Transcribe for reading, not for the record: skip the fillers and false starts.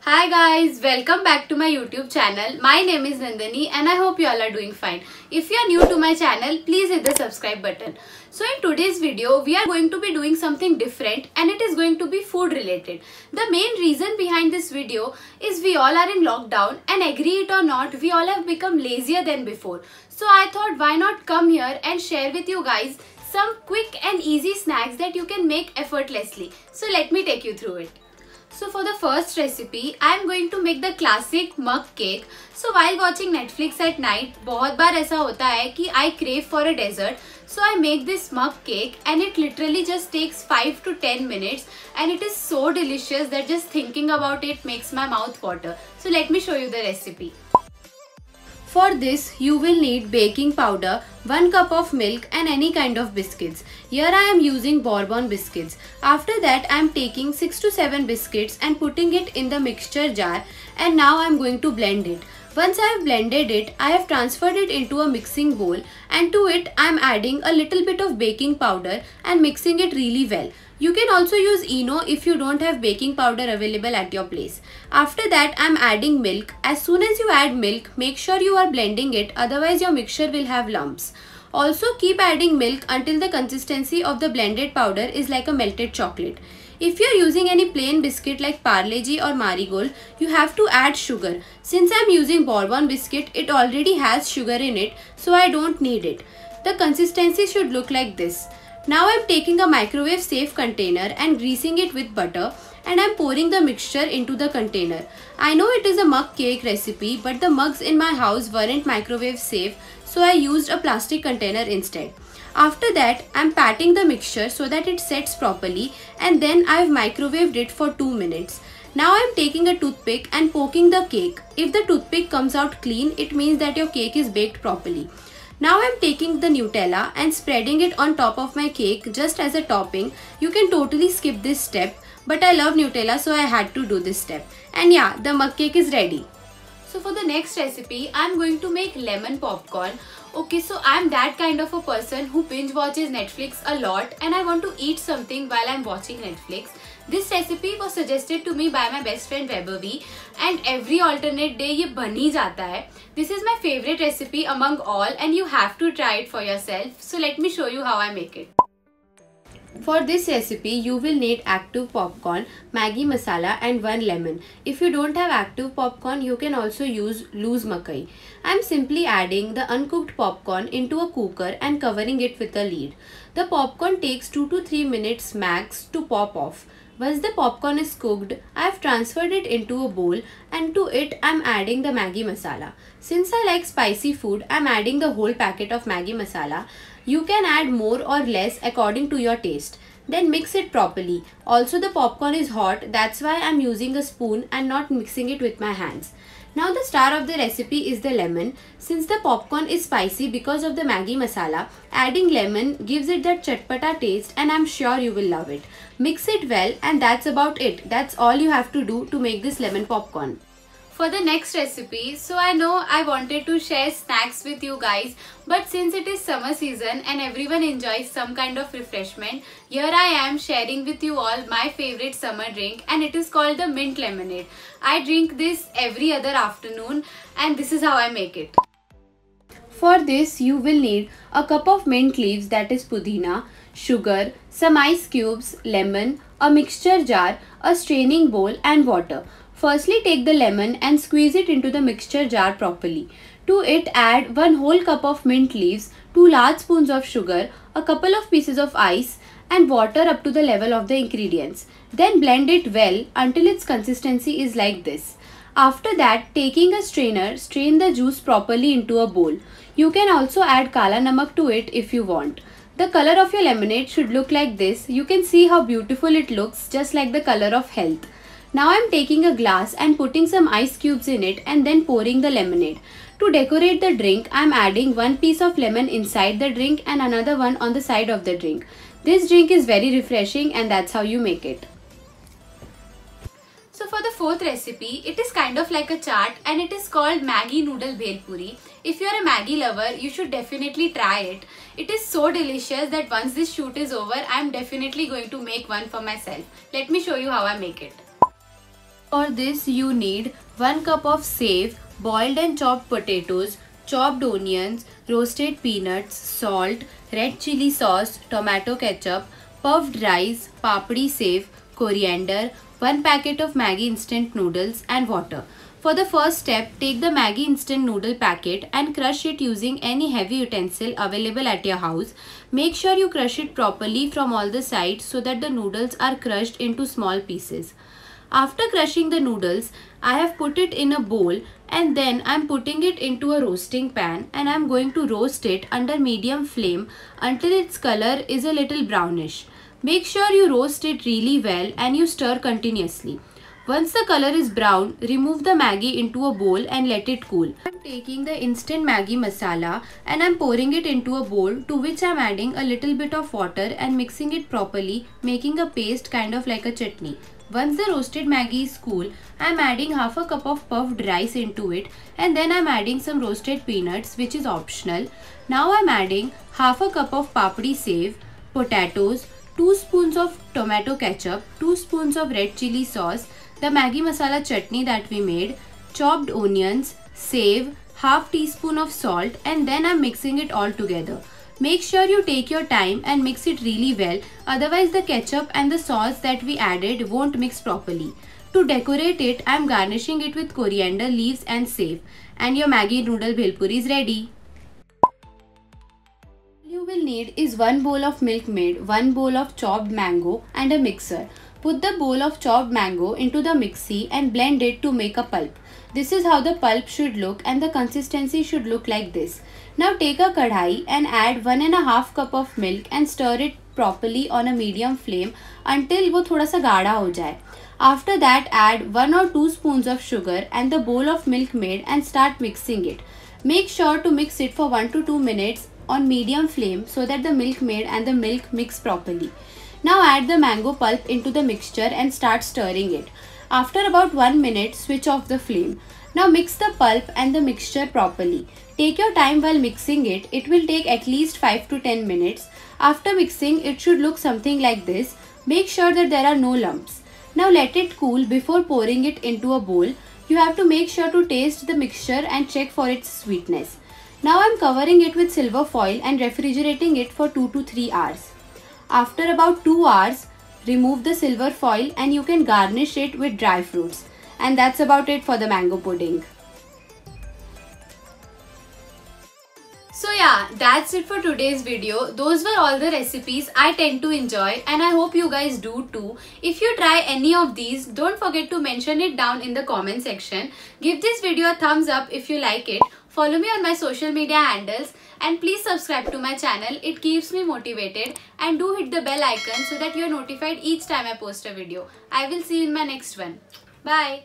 Hi guys, welcome back to my YouTube channel. My name is Nandini and I hope you all are doing fine. If you are new to my channel, please hit the subscribe button. So in today's video, we are going to be doing something different and it is going to be food related. The main reason behind this video is we all are in lockdown and agree it or not, we all have become lazier than before. So I thought why not come here and share with you guys some quick and easy snacks that you can make effortlessly. So let me take you through it. So for the first recipe, I am going to make the classic mug cake. So while watching Netflix at night, बहुत बार ऐसा होता है कि I crave for a dessert. So I make this mug cake and it literally just takes 5 to 10 minutes and it is so delicious that just thinking about it makes my mouth water. So let me show you the recipe. For this, you will need baking powder, 1 cup of milk and any kind of biscuits. Here I am using bourbon biscuits. After that, I am taking 6 to 7 biscuits and putting it in the mixture jar, and now I am going to blend it. Once I have blended it, I have transferred it into a mixing bowl, and to it I am adding a little bit of baking powder and mixing it really well. You can also use Eno if you don't have baking powder available at your place. After that, I am adding milk. As soon as you add milk, make sure you are blending it, otherwise your mixture will have lumps. Also keep adding milk until the consistency of the blended powder is like a melted chocolate. If you are using any plain biscuit like Parle-G or Marigold, you have to add sugar. Since I am using bourbon biscuit, it already has sugar in it, so I don't need it. The consistency should look like this. Now I am taking a microwave safe container and greasing it with butter, and I am pouring the mixture into the container. I know it is a mug cake recipe, but the mugs in my house weren't microwave safe, so I used a plastic container instead. After that, I am patting the mixture so that it sets properly, and then I have microwaved it for 2 minutes. Now I am taking a toothpick and poking the cake. If the toothpick comes out clean, it means that your cake is baked properly. Now I am taking the Nutella and spreading it on top of my cake just as a topping. You can totally skip this step, but I love Nutella, so I had to do this step. And yeah, the mug cake is ready. So for the next recipe, I am going to make lemon popcorn. Okay, so I am that kind of a person who binge watches Netflix a lot and I want to eat something while I am watching Netflix. This recipe was suggested to me by my best friend Vaibhavi, and every alternate day ये बन ही जाता है. This is my favorite recipe among all and you have to try it for yourself. So let me show you how I make it. For this recipe, you will need active popcorn, Maggi masala and 1 lemon. If you don't have active popcorn, you can also use loose makai. I am simply adding the uncooked popcorn into a cooker and covering it with a lid. The popcorn takes 2 to 3 minutes max to pop off. Once the popcorn is cooked, I have transferred it into a bowl, and to it I am adding the Maggi masala. Since I like spicy food, I am adding the whole packet of Maggi masala. You can add more or less according to your taste. Then mix it properly. Also the popcorn is hot, that's why I am using a spoon and not mixing it with my hands. Now the star of the recipe is the lemon. Since the popcorn is spicy because of the Maggi masala, adding lemon gives it that chatpata taste and I'm sure you will love it. Mix it well and that's about it. That's all you have to do to make this lemon popcorn. For the next recipe, so I know I wanted to share snacks with you guys, but since it is summer season and everyone enjoys some kind of refreshment, here I am sharing with you all my favorite summer drink, and it is called the mint lemonade. I drink this every other afternoon and this is how I make it. For this, you will need a cup of mint leaves, that is pudina, sugar, some ice cubes, lemon, a mixture jar, a straining bowl and water. Firstly, take the lemon and squeeze it into the mixture jar properly. To it, add 1 whole cup of mint leaves, 2 large spoons of sugar, a couple of pieces of ice and water up to the level of the ingredients. Then blend it well until its consistency is like this. After that, taking a strainer, strain the juice properly into a bowl. You can also add kala namak to it if you want. The color of your lemonade should look like this. You can see how beautiful it looks, just like the color of health. Now I am taking a glass and putting some ice cubes in it and then pouring the lemonade. To decorate the drink, I am adding 1 piece of lemon inside the drink and another one on the side of the drink. This drink is very refreshing and that's how you make it. So for the fourth recipe, it is kind of like a chaat and it is called Maggi Noodle Bhel Puri. If you are a Maggi lover, you should definitely try it. It is so delicious that once this shoot is over, I am definitely going to make one for myself. Let me show you how I make it. For this you need 1 cup of save, boiled and chopped potatoes, chopped onions, roasted peanuts, salt, red chili sauce, tomato ketchup, puffed rice, papdi save, coriander, 1 packet of Maggi instant noodles and water. For the first step, take the Maggi instant noodle packet and crush it using any heavy utensil available at your house. Make sure you crush it properly from all the sides so that the noodles are crushed into small pieces. After crushing the noodles, I have put it in a bowl and then I am putting it into a roasting pan and I am going to roast it under medium flame until its color is a little brownish. Make sure you roast it really well and you stir continuously. Once the color is brown, remove the Maggi into a bowl and let it cool. I am taking the instant Maggi masala and I am pouring it into a bowl, to which I am adding a little bit of water and mixing it properly, making a paste kind of like a chutney. Once the roasted Maggi is cool, I am adding half a cup of puffed rice into it and then I am adding some roasted peanuts, which is optional. Now I am adding half a cup of papdi save, potatoes, 2 spoons of tomato ketchup, 2 spoons of red chili sauce, the Maggi masala chutney that we made, chopped onions, save, half teaspoon of salt, and then I am mixing it all together. Make sure you take your time and mix it really well, otherwise the ketchup and the sauce that we added won't mix properly. To decorate it, I am garnishing it with coriander leaves and save, and your Maggi noodle bhelpuri is ready. You will need is 1 bowl of milk maid, 1 bowl of chopped mango and a mixer. Put the bowl of chopped mango into the mixie and blend it to make a pulp. This is how the pulp should look and the consistency should look like this. Now take a kadhai and add 1.5 cup of milk and stir it properly on a medium flame until वो थोड़ा सा गाढ़ा हो जाए. After that, add 1 or 2 spoons of sugar and the bowl of milk maid and start mixing it. Make sure to mix it for 1 to 2 minutes on medium flame so that the milk maid and the milk mix properly. Now add the mango pulp into the mixture and start stirring it. After about 1 minute, switch off the flame. Now mix the pulp and the mixture properly. Take your time while mixing it. It will take at least 5 to 10 minutes. After mixing, it should look something like this. Make sure that there are no lumps. Now let it cool before pouring it into a bowl. You have to make sure to taste the mixture and check for its sweetness. Now I am covering it with silver foil and refrigerating it for 2 to 3 hours. After about 2 hours, remove the silver foil and you can garnish it with dry fruits. And that's about it for the mango pudding. So yeah, that's it for today's video. Those were all the recipes I tend to enjoy and I hope you guys do too. If you try any of these, don't forget to mention it down in the comment section. Give this video a thumbs up if you like it. Follow me on my social media handles and please subscribe to my channel. It keeps me motivated, and do hit the bell icon so that you are notified each time I post a video. I will see you in my next one. Bye.